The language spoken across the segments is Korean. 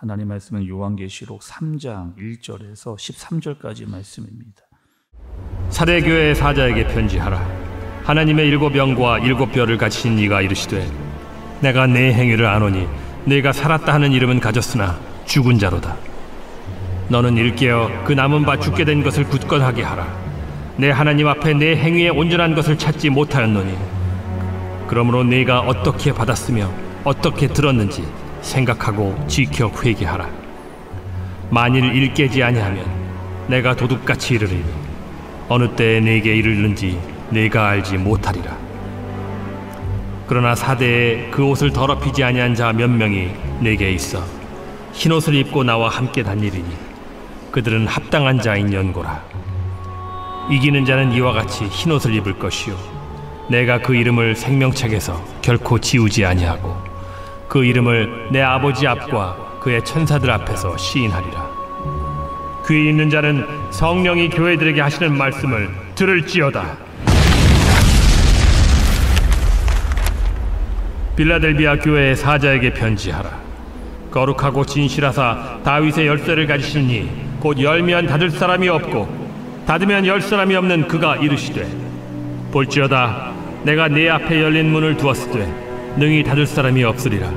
하나님 말씀은 요한계시록 3장 1절에서 13절까지 말씀입니다. 사대교회 사자에게 편지하라. 하나님의 7영과 7뼈를 가지신 이가 이르시되 내가 네 행위를 아노니 네가 살았다 하는 이름은 가졌으나 죽은 자로다. 너는 일깨어 그 남은 바 죽게 된 것을 굳건하게 하라. 내 하나님 앞에 내 행위에 온전한 것을 찾지 못하였노니 그러므로 네가 어떻게 받았으며 어떻게 들었는지 생각하고 지켜 회개하라. 만일 일깨지 아니하면 내가 도둑같이 이르리니 어느 때에 네게 이르는지 네가 알지 못하리라. 그러나 사대에 그 옷을 더럽히지 아니한 자 몇 명이 네게 있어 흰옷을 입고 나와 함께 다니리니 그들은 합당한 자인 연고라. 이기는 자는 이와 같이 흰옷을 입을 것이요 내가 그 이름을 생명책에서 결코 지우지 아니하고 그 이름을 내 아버지 앞과 그의 천사들 앞에서 시인하리라. 귀 있는 자는 성령이 교회들에게 하시는 말씀을 들을지어다. 빌라델비아 교회의 사자에게 편지하라. 거룩하고 진실하사 다윗의 열쇠를 가지신 이 곧 열면 닫을 사람이 없고 닫으면 열 사람이 없는 그가 이르시되 볼지어다 내가 네 앞에 열린 문을 두었으되 능히 닫을 사람이 없으리라.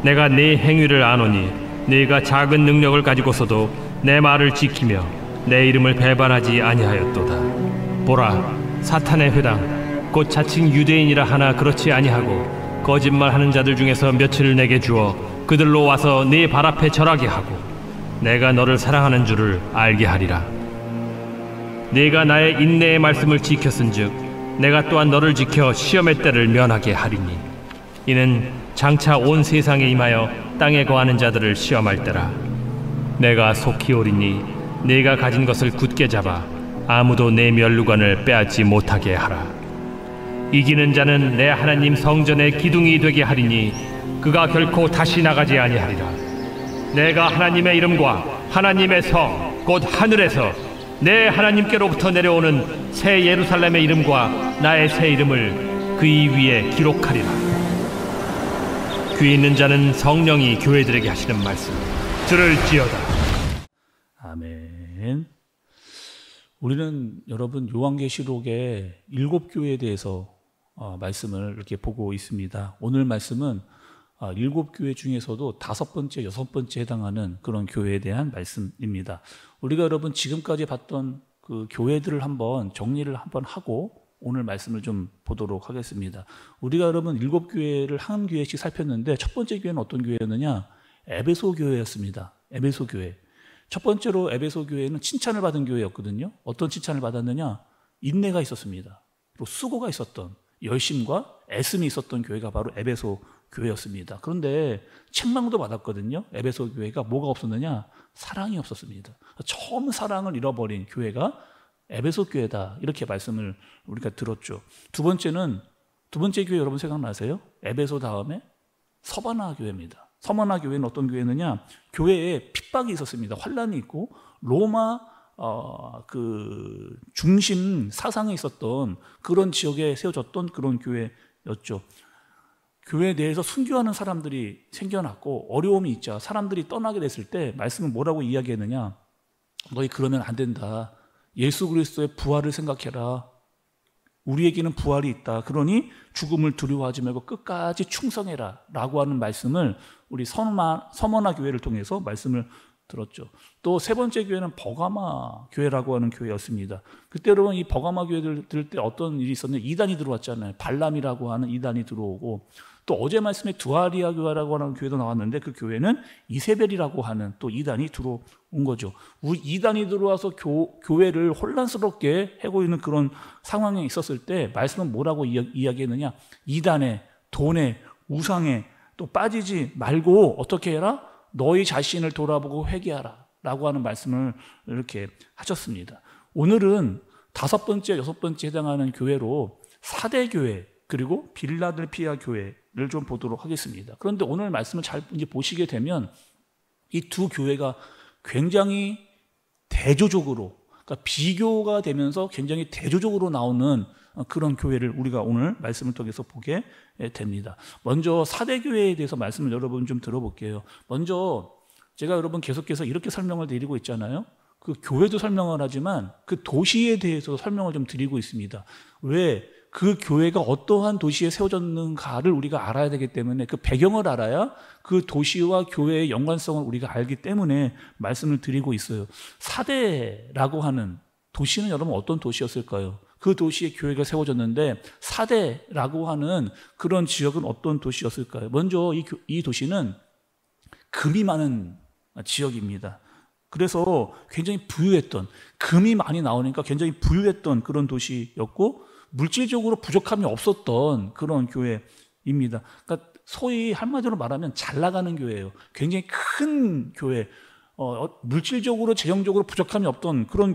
내가 네 행위를 아노니 네가 작은 능력을 가지고서도 내 말을 지키며 내 이름을 배반하지 아니하였도다. 보라, 사탄의 회당 곧 자칭 유대인이라 하나 그렇지 아니하고 거짓말하는 자들 중에서 며칠을 내게 주어 그들로 와서 네 발 앞에 절하게 하고 내가 너를 사랑하는 줄을 알게 하리라. 네가 나의 인내의 말씀을 지켰은즉 내가 또한 너를 지켜 시험의 때를 면하게 하리니 이는 장차 온 세상에 임하여 땅에 거하는 자들을 시험할 때라. 내가 속히 오리니 네가 가진 것을 굳게 잡아 아무도 내 면류관을 빼앗지 못하게 하라. 이기는 자는 내 하나님 성전의 기둥이 되게 하리니 그가 결코 다시 나가지 아니하리라. 내가 하나님의 이름과 하나님의 성 곧 하늘에서 내 하나님께로부터 내려오는 새 예루살렘의 이름과 나의 새 이름을 그이 위에 기록하리라. 귀 있는 자는 성령이 교회들에게 하시는 말씀 들을지어다. 아멘. 우리는 여러분 요한계시록의 7교회에 대해서 말씀을 이렇게 보고 있습니다. 오늘 말씀은 7교회 중에서도 5번째, 6번째에 해당하는 그런 교회에 대한 말씀입니다. 우리가 여러분 지금까지 봤던 그 교회들을 한번 정리를 한번 하고 오늘 말씀을 좀 보도록 하겠습니다. 우리가 여러분 7교회를 한 교회씩 살폈는데 첫 번째 교회는 어떤 교회였느냐? 에베소 교회였습니다. 에베소 교회. 첫 번째로 에베소 교회는 칭찬을 받은 교회였거든요. 어떤 칭찬을 받았느냐? 인내가 있었습니다. 또 수고가 있었던, 열심과 애씀이 있었던 교회가 바로 에베소 교회였습니다. 그런데 책망도 받았거든요. 에베소 교회가 뭐가 없었느냐? 사랑이 없었습니다. 처음 사랑을 잃어버린 교회가 에베소 교회다. 이렇게 말씀을 우리가 들었죠. 두 번째 교회 여러분 생각나세요? 에베소 다음에 서바나 교회입니다. 서바나 교회는 어떤 교회느냐? 교회에 핍박이 있었습니다. 환란이 있고 로마 그 중심 사상에 있었던 그런 지역에 세워졌던 그런 교회였죠. 교회 내에서 순교하는 사람들이 생겨났고 어려움이 있자 사람들이 떠나게 됐을 때 말씀은 뭐라고 이야기했느냐? 너희 그러면 안 된다. 예수 그리스도의 부활을 생각해라. 우리에게는 부활이 있다. 그러니 죽음을 두려워하지 말고 끝까지 충성해라 라고 하는 말씀을 우리 서머나 교회를 통해서 말씀을 들었죠. 또 세 번째 교회는 버가마 교회라고 하는 교회였습니다. 그때 여러분 이 버가마 교회를 들을 때 어떤 일이 있었는데 이단이 들어왔잖아요. 발람이라고 하는 이단이 들어오고 또 어제 말씀에 두아리아 교회라고 하는 교회도 나왔는데 그 교회는 이세벨이라고 하는 또 이단이 들어온 거죠. 이단이 들어와서 교회를 혼란스럽게 하고 있는 그런 상황에 있었을 때 말씀은 뭐라고 이야기했느냐? 이단에, 돈에, 우상에 또 빠지지 말고 어떻게 해라? 너희 자신을 돌아보고 회개하라 라고 하는 말씀을 이렇게 하셨습니다. 오늘은 5번째, 6번째에 해당하는 교회로 사대교회 그리고 빌라델피아 교회를 좀 보도록 하겠습니다. 그런데 오늘 말씀을 잘 이제 보시게 되면 이 두 교회가 굉장히 대조적으로, 그러니까 비교가 되면서 굉장히 대조적으로 나오는 그런 교회를 우리가 오늘 말씀을 통해서 보게 됩니다. 먼저 사대교회에 대해서 말씀을 여러분 좀 들어볼게요. 먼저 제가 여러분 계속해서 이렇게 설명을 드리고 있잖아요. 그 교회도 설명을 하지만 그 도시에 대해서 설명을 좀 드리고 있습니다. 왜? 그 교회가 어떠한 도시에 세워졌는가를 우리가 알아야 되기 때문에 그 배경을 알아야 그 도시와 교회의 연관성을 우리가 알기 때문에 말씀을 드리고 있어요. 사대라고 하는 도시는 여러분 어떤 도시였을까요? 그 도시에 교회가 세워졌는데 사대라고 하는 그런 지역은 어떤 도시였을까요? 먼저 이 도시는 금이 많은 지역입니다. 그래서 굉장히 부유했던, 금이 많이 나오니까 굉장히 부유했던 그런 도시였고 물질적으로 부족함이 없었던 그런 교회입니다. 그러니까 소위 한마디로 말하면 잘 나가는 교회예요. 굉장히 큰 교회, 물질적으로 재정적으로 부족함이 없던 그런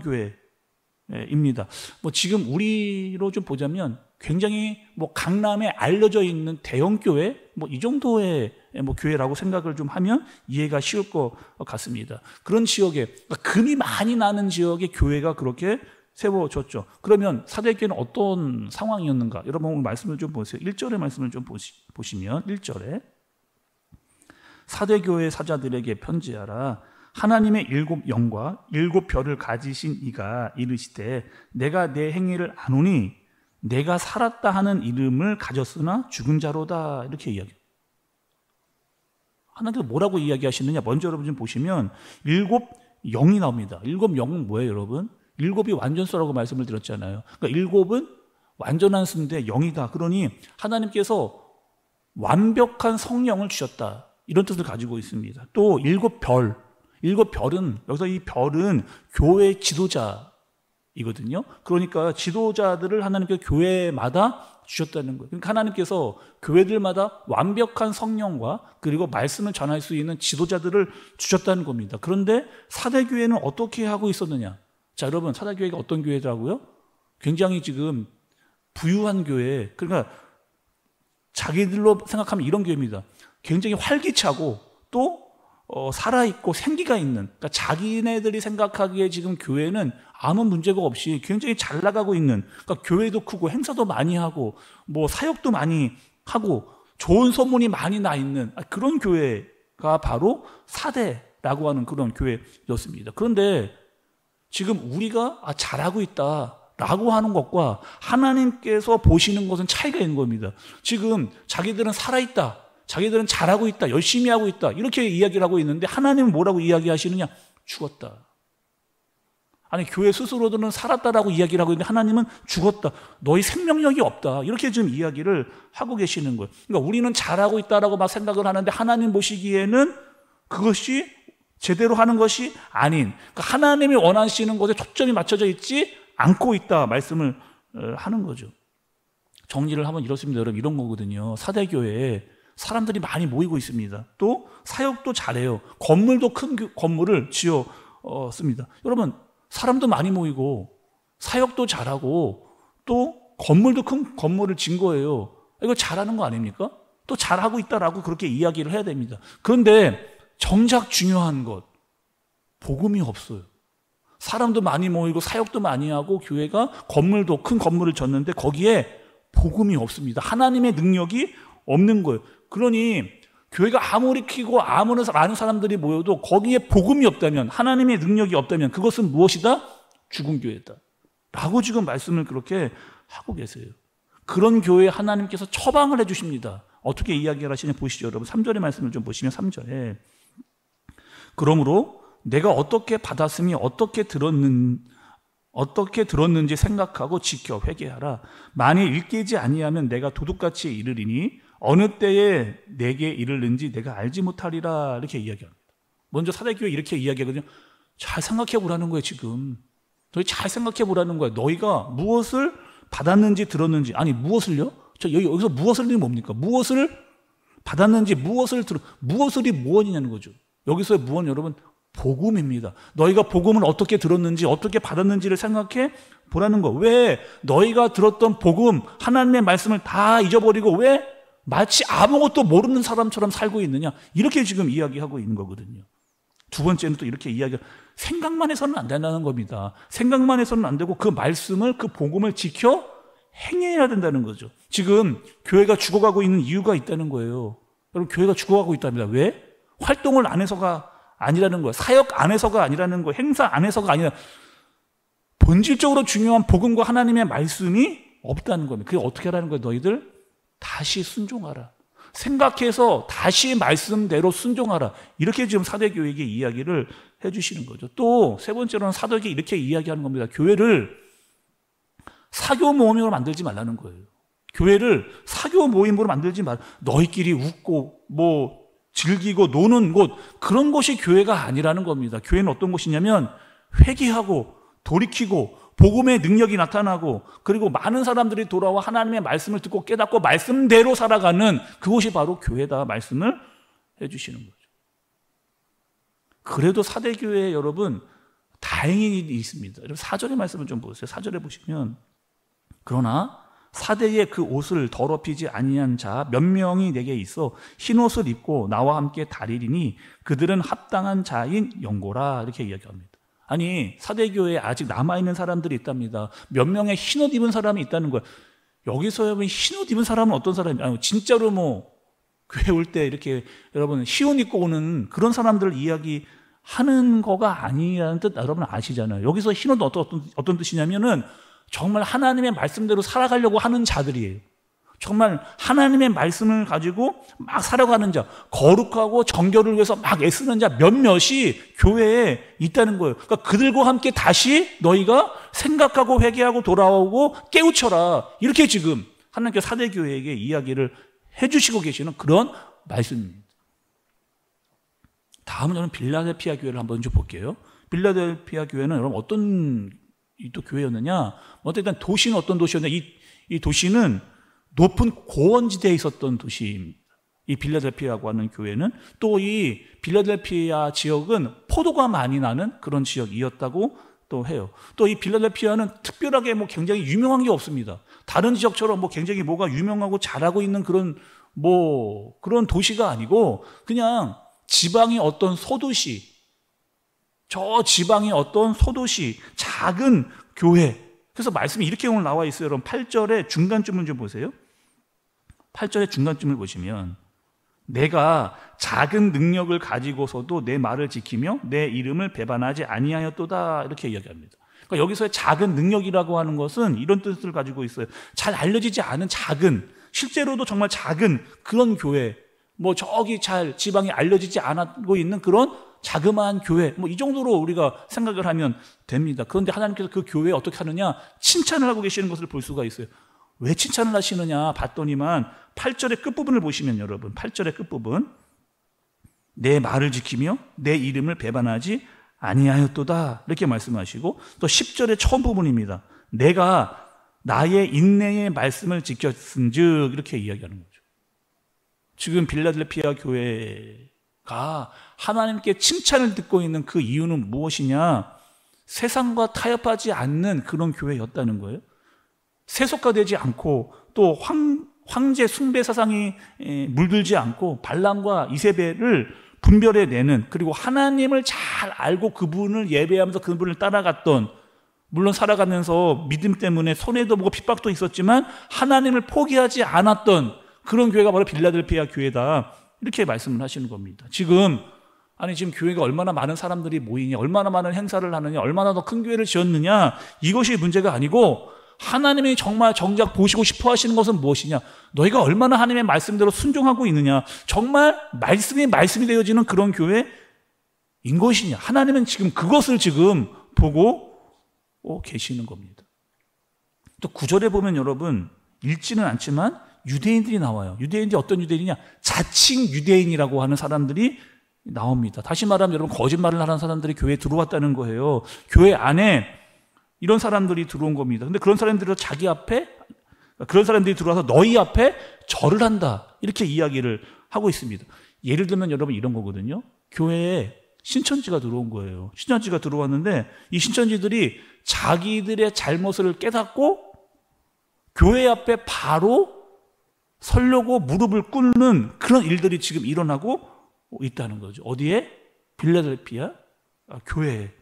교회입니다. 뭐 지금 우리로 좀 보자면 굉장히 뭐 강남에 알려져 있는 대형 교회, 뭐 이 정도의 뭐 교회라고 생각을 좀 하면 이해가 쉬울 것 같습니다. 그런 지역에, 그러니까 금이 많이 나는 지역의 교회가 그렇게 세워졌죠. 그러면 사대교회는 어떤 상황이었는가? 여러분 오늘 말씀을 좀 보세요. 1절의 말씀을 좀 보시면 1절에 사대교회 사자들에게 편지하라. 하나님의 7 영과 7 별을 가지신 이가 이르시되 내가 내 행위를 아노니 내가 살았다 하는 이름을 가졌으나 죽은 자로다. 이렇게 이야기해요. 하나님께서 뭐라고 이야기하시느냐? 먼저 여러분 좀 보시면 7 영이 나옵니다. 7 영은 뭐예요, 여러분? 7이 완전수라고 말씀을 드렸잖아요. 그러니까 7은 완전한 수인데 0이다. 그러니 하나님께서 완벽한 성령을 주셨다. 이런 뜻을 가지고 있습니다. 또 7 별. 7 별은, 여기서 이 별은 교회 지도자이거든요. 그러니까 지도자들을 하나님께서 교회마다 주셨다는 거예요. 그러니까 하나님께서 교회들마다 완벽한 성령과 그리고 말씀을 전할 수 있는 지도자들을 주셨다는 겁니다. 그런데 사대교회는 어떻게 하고 있었느냐? 자, 여러분, 사대교회가 어떤 교회더라고요? 굉장히 지금 부유한 교회, 그러니까 자기들로 생각하면 이런 교회입니다. 굉장히 활기차고 또 살아있고 생기가 있는, 그러니까 자기네들이 생각하기에 지금 교회는 아무 문제가 없이 굉장히 잘 나가고 있는, 그러니까 교회도 크고 행사도 많이 하고 뭐 사역도 많이 하고 좋은 소문이 많이 나 있는 그런 교회가 바로 사대라고 하는 그런 교회였습니다. 그런데 지금 우리가 잘하고 있다라고 하는 것과 하나님께서 보시는 것은 차이가 있는 겁니다. 지금 자기들은 살아있다, 자기들은 잘하고 있다, 열심히 하고 있다 이렇게 이야기를 하고 있는데 하나님은 뭐라고 이야기하시느냐? 죽었다. 아니 교회 스스로들은 살았다라고 이야기를 하고 있는데 하나님은 죽었다. 너희 생명력이 없다. 이렇게 지금 이야기를 하고 계시는 거예요. 그러니까 우리는 잘하고 있다라고 막 생각을 하는데 하나님 보시기에는 그것이 제대로 하는 것이 아닌, 그러니까 하나님이 원하시는 것에 초점이 맞춰져 있지 않고 있다 말씀을 하는 거죠. 정리를 하면 이렇습니다. 여러분 이런 거거든요. 사대교회에 사람들이 많이 모이고 있습니다. 또 사역도 잘해요. 건물도 큰 건물을 지었습니다. 여러분 사람도 많이 모이고 사역도 잘하고 또 건물도 큰 건물을 진 거예요. 이거 잘하는 거 아닙니까? 또 잘하고 있다라고 그렇게 이야기를 해야 됩니다. 그런데 정작 중요한 것, 복음이 없어요. 사람도 많이 모이고 사역도 많이 하고 교회가 건물도 큰 건물을 졌는데 거기에 복음이 없습니다. 하나님의 능력이 없는 거예요. 그러니 교회가 아무리 크고 아무리 많은 사람들이 모여도 거기에 복음이 없다면, 하나님의 능력이 없다면 그것은 무엇이다? 죽은 교회다 라고 지금 말씀을 그렇게 하고 계세요. 그런 교회에 하나님께서 처방을 해주십니다. 어떻게 이야기를 하시냐 보시죠. 여러분 3절의 말씀을 좀 보시면 3절에 그러므로 내가 어떻게 받았으니 어떻게 들었는지 생각하고 지켜 회개하라. 만일 일깨지 아니하면 내가 도둑같이 이르리니 어느 때에 내게 이르는지 내가 알지 못하리라. 이렇게 이야기합니다. 먼저 사대교회 이렇게 이야기하거든요. 잘 생각해 보라는 거예요. 지금 너희 잘 생각해 보라는 거예요. 너희가 무엇을 받았는지 들었는지, 아니 무엇을요? 여기서 무엇을이 뭡니까? 무엇을 받았는지 무엇을이 무엇이냐는 거죠. 여기서의 무엇 여러분 복음입니다. 너희가 복음을 어떻게 들었는지 어떻게 받았는지를 생각해 보라는 거. 왜 너희가 들었던 복음 하나님의 말씀을 다 잊어버리고 왜 마치 아무것도 모르는 사람처럼 살고 있느냐, 이렇게 지금 이야기하고 있는 거거든요. 두 번째는 또 이렇게 생각만 해서는 안 된다는 겁니다. 생각만 해서는 안 되고 그 말씀을, 그 복음을 지켜 행해야 된다는 거죠. 지금 교회가 죽어가고 있는 이유가 있다는 거예요. 여러분 교회가 죽어가고 있답니다. 왜? 활동을 안 해서가 아니라는 거예요. 사역 안에서가 아니라는 거예요. 행사 안에서가 아니라 본질적으로 중요한 복음과 하나님의 말씀이 없다는 겁니다. 그게 어떻게 하라는 거예요? 너희들 다시 순종하라. 생각해서 다시 말씀대로 순종하라. 이렇게 지금 사대교회에게 이야기를 해주시는 거죠. 또 세 번째로는 사도에게 이렇게 이야기하는 겁니다. 교회를 사교 모임으로 만들지 말라는 거예요. 교회를 사교 모임으로 만들지 말. 너희끼리 웃고 뭐 즐기고 노는 곳, 그런 곳이 교회가 아니라는 겁니다. 교회는 어떤 곳이냐면 회개하고 돌이키고 복음의 능력이 나타나고 그리고 많은 사람들이 돌아와 하나님의 말씀을 듣고 깨닫고 말씀대로 살아가는 그곳이 바로 교회다 말씀을 해주시는 거죠. 그래도 사대교회 여러분 다행히 있습니다. 여러분 4절의 말씀을 좀 보세요. 4절에 보시면 그러나 사대의 그 옷을 더럽히지 아니한 자 몇 명이 내게 있어 흰 옷을 입고 나와 함께 다리리니 그들은 합당한 자인 영고라 이렇게 이야기합니다. 아니 사대교회에 아직 남아있는 사람들이 있답니다. 몇 명의 흰옷 입은 사람이 있다는 거예요. 여기서 여러분 흰옷 입은 사람은 어떤 사람이에요? 진짜로 뭐 교회 올 때 이렇게 여러분 흰옷 입고 오는 그런 사람들을 이야기하는 거가 아니라는 뜻 여러분 아시잖아요. 여기서 흰옷은 어떤 뜻이냐면은 정말 하나님의 말씀대로 살아가려고 하는 자들이에요. 정말 하나님의 말씀을 가지고 막 살아가는 자, 거룩하고 정결을 위해서 막 애쓰는 자 몇몇이 교회에 있다는 거예요. 그러니까 그들과 함께 다시 너희가 생각하고 회개하고 돌아오고 깨우쳐라. 이렇게 지금 하나님께서 사대교회에게 이야기를 해주시고 계시는 그런 말씀입니다. 다음은 저는 빌라델피아 교회를 한번 좀 볼게요. 빌라델피아 교회는 여러분 어떤 또 교회였느냐? 일단 도시는 어떤 도시였냐? 이 도시는 높은 고원지대에 있었던 도시입니다. 이 빌라델피아라고 하는 교회는 또 이 빌라델피아 지역은 포도가 많이 나는 그런 지역이었다고 또 해요. 또 이 빌라델피아는 특별하게 뭐 굉장히 유명한 게 없습니다. 다른 지역처럼 뭐 굉장히 뭐가 유명하고 잘하고 있는 그런 도시가 아니고 그냥 지방의 어떤 소도시, 저 지방의 어떤 소도시, 작은 교회. 그래서 말씀이 이렇게 오늘 나와 있어요. 여러분 8절의 중간쯤을 좀 보세요. 8절의 중간쯤을 보시면 내가 작은 능력을 가지고서도 내 말을 지키며 내 이름을 배반하지 아니하였도다 이렇게 이야기합니다. 그러니까 여기서의 작은 능력이라고 하는 것은 이런 뜻을 가지고 있어요. 잘 알려지지 않은 작은, 실제로도 정말 작은 그런 교회, 뭐 저기 잘 지방에 알려지지 않고 있는 그런 자그마한 교회, 뭐 이 정도로 우리가 생각을 하면 됩니다. 그런데 하나님께서 그 교회에 어떻게 하느냐? 칭찬을 하고 계시는 것을 볼 수가 있어요. 왜 칭찬을 하시느냐 봤더니만 8절의 끝부분을 보시면 여러분 8절의 끝부분 내 말을 지키며 내 이름을 배반하지 아니하였도다 이렇게 말씀하시고 또 10절의 처음 부분입니다. 내가 나의 인내의 말씀을 지켰은즉 이렇게 이야기하는 거죠. 지금 빌라델피아 교회가 하나님께 칭찬을 듣고 있는 그 이유는 무엇이냐? 세상과 타협하지 않는 그런 교회였다는 거예요. 세속화되지 않고 또 황제 숭배 사상이 물들지 않고 발람과 이세벨을 분별해내는, 그리고 하나님을 잘 알고 그분을 예배하면서 그분을 따라갔던, 물론 살아가면서 믿음 때문에 손해도 보고 핍박도 있었지만 하나님을 포기하지 않았던 그런 교회가 바로 빌라델피아 교회다 이렇게 말씀을 하시는 겁니다. 지금 교회가 얼마나 많은 사람들이 모이냐, 얼마나 많은 행사를 하느냐, 얼마나 더 큰 교회를 지었느냐, 이것이 문제가 아니고 하나님이 정말 정작 보시고 싶어 하시는 것은 무엇이냐? 너희가 얼마나 하나님의 말씀대로 순종하고 있느냐? 정말 말씀이 되어지는 그런 교회인 것이냐? 하나님은 지금 그것을 지금 보고 계시는 겁니다. 또 9절에 보면 여러분 읽지는 않지만 유대인들이 나와요. 유대인들이 어떤 유대인이냐? 자칭 유대인이라고 하는 사람들이 나옵니다. 다시 말하면 여러분 거짓말을 하는 사람들이 교회에 들어왔다는 거예요. 교회 안에 이런 사람들이 들어온 겁니다. 근데 그런 사람들이 그런 사람들이 들어와서 너희 앞에 절을 한다 이렇게 이야기를 하고 있습니다. 예를 들면 여러분 이런 거거든요. 교회에 신천지가 들어온 거예요. 신천지가 들어왔는데 이 신천지들이 자기들의 잘못을 깨닫고 교회 앞에 바로 서려고 무릎을 꿇는 그런 일들이 지금 일어나고 있다는 거죠. 어디에? 빌라델피아 교회에.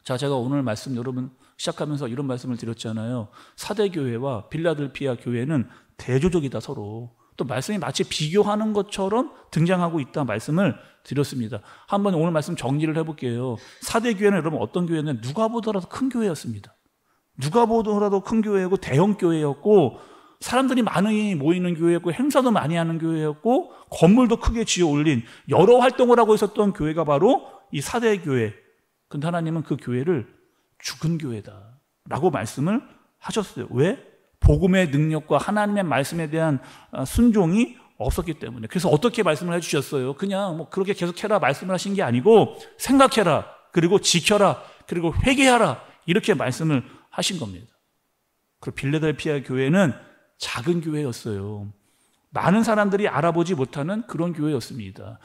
자, 제가 오늘 말씀 여러분 시작하면서 이런 말씀을 드렸잖아요. 사대교회와 빌라델피아 교회는 대조적이다. 서로 또 말씀이 마치 비교하는 것처럼 등장하고 있다 말씀을 드렸습니다. 한번 오늘 말씀 정리를 해볼게요. 사대 교회는 여러분 어떤 교회는 누가 보더라도 큰 교회였습니다. 누가 보더라도 큰 교회였고 대형 교회였고 사람들이 많이 모이는 교회였고 행사도 많이 하는 교회였고 건물도 크게 지어 올린 여러 활동을 하고 있었던 교회가 바로 이 사대 교회. 근데 하나님은 그 교회를 죽은 교회다라고 말씀을 하셨어요. 왜? 복음의 능력과 하나님의 말씀에 대한 순종이 없었기 때문에. 그래서 어떻게 말씀을 해주셨어요? 그냥 뭐 그렇게 계속해라 말씀을 하신 게 아니고 생각해라, 그리고 지켜라, 그리고 회개하라 이렇게 말씀을 하신 겁니다. 그리고 빌라델피아 교회는 작은 교회였어요. 많은 사람들이 알아보지 못하는 그런 교회였습니다.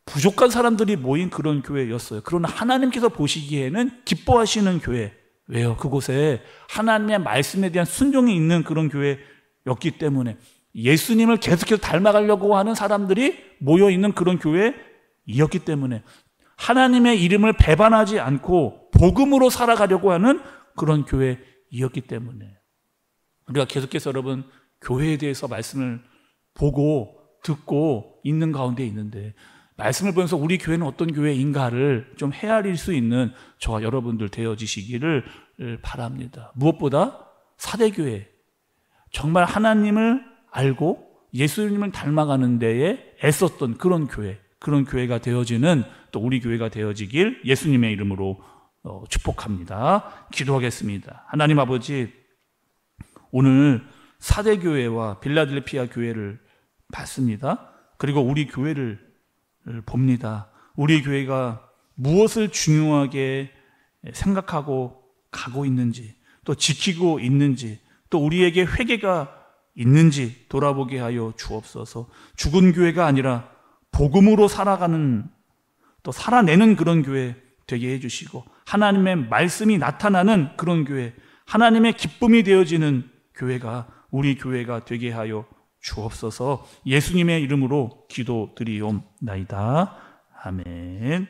부족한 사람들이 모인 그런 교회였어요. 그러나 하나님께서 보시기에는 기뻐하시는 교회. 왜요? 그곳에 하나님의 말씀에 대한 순종이 있는 그런 교회였기 때문에 예수님을 계속해서 닮아가려고 하는 사람들이 모여있는 그런 교회이었기 때문에 하나님의 이름을 배반하지 않고 복음으로 살아가려고 하는 그런 교회이었기 때문에 우리가 계속해서 여러분 교회에 대해서 말씀을 보고 듣고 있는 가운데 있는데 말씀을 보면서 우리 교회는 어떤 교회인가를 좀 헤아릴 수 있는 저와 여러분들 되어지시기를 바랍니다. 무엇보다 사대교회, 정말 하나님을 알고 예수님을 닮아가는 데에 애썼던 그런 교회, 그런 교회가 되어지는 또 우리 교회가 되어지길 예수님의 이름으로 축복합니다. 기도하겠습니다. 하나님 아버지, 오늘 사대교회와 빌라델피아 교회를 봤습니다. 그리고 우리 교회를 봅니다. 우리 교회가 무엇을 중요하게 생각하고 가고 있는지, 또 지키고 있는지, 또 우리에게 회개가 있는지 돌아보게 하여 주옵소서. 죽은 교회가 아니라 복음으로 살아가는, 또 살아내는 그런 교회 되게 해주시고 하나님의 말씀이 나타나는 그런 교회, 하나님의 기쁨이 되어지는 교회가 우리 교회가 되게 하여 주옵소서. 예수님의 이름으로 기도드리옵나이다. 아멘.